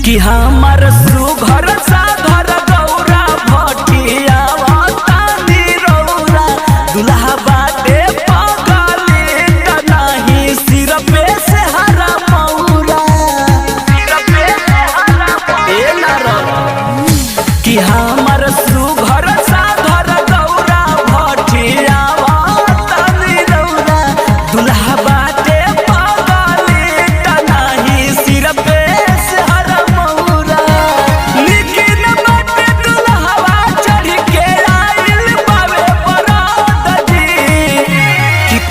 कि हमर सुघर साधर गौरा भटिया तानी रौरा दुल्हा बाटे पगली नहीं सिर पे से हरा मौरा सिर पे से हरा ए नारा कि हमर सुघर साधर गौरा भटिया तानी रौरा दुल्हा बाटे पगली नहीं सिर पे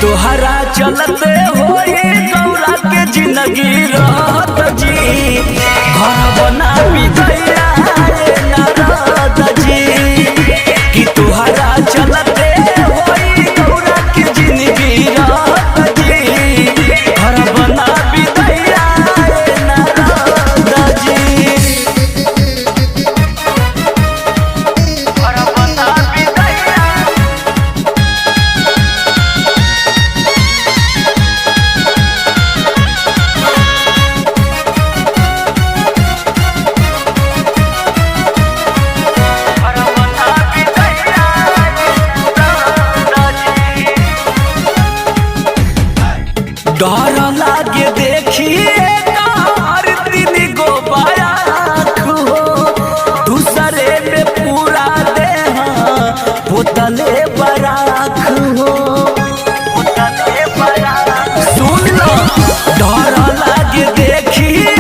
तोहरा चलते होई गौरा के जिंदगी रहत जी घर बना बिदैया नारद जी कि तोहरा चलते होई गौरा के जिंदगी रहत जी घर बना बिदैया नारद जी घर बना बिदैया डर लागे देखिए तीन गो बारात हो दूसरे में पूरा देह बोतले बराख हो सुन लो डर लागे देखिए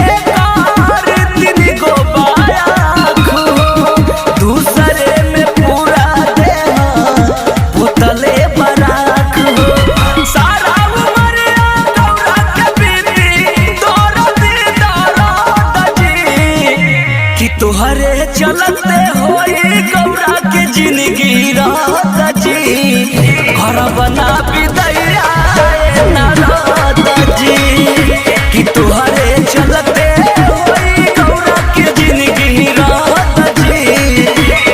तीन गो बारात हो दूसरे में पूरा देह बोतले बराख हो सारा तोहरे चलते होई गौरा के जिंदगी रहत जी घर बना बिदैया नारद जी कि तोहरे चलते होई गौरा के जिंदगी रहत जी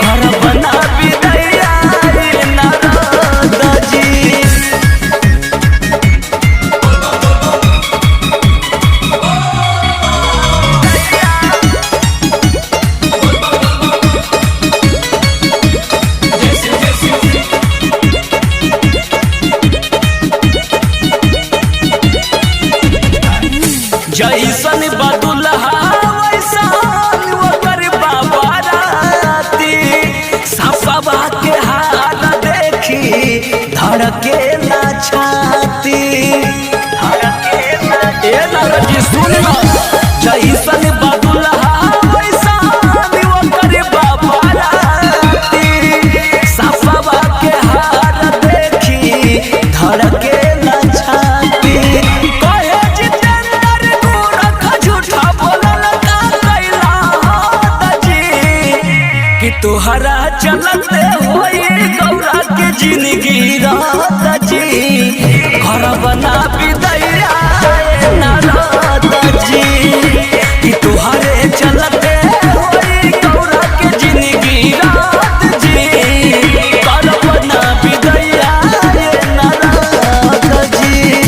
घर बना बिदैया नारद जी जैसन बदुल्हा वैसन ओकर बाबाराती सपवा के हाल देखी धड़के ना छाती ए नारजी सुन लो जैसन बदुल्हा वैसन ओकर बाबाराती सपवा के हाल देखी धड़के ना छाती कि तोहरा चलते होई गौरा के जिंदगी रहत जी घर बना बिदैया नारद जी कि तोहरे चलते होई गौरा के जिंदगी रहत जी घर बना बिदैया नारद जी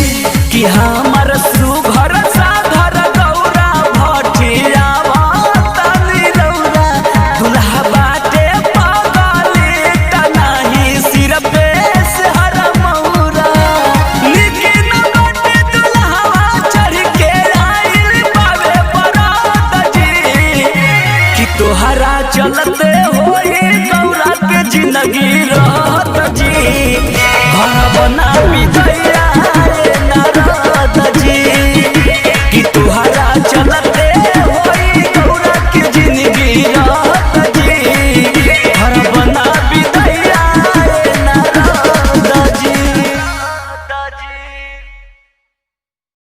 कि हमर सुघर साधर गौरा भटिया तानी रौरा दुल्हा तोहरा चलते होई गौरा के जिंदगी रहत जी घर बना बिदैया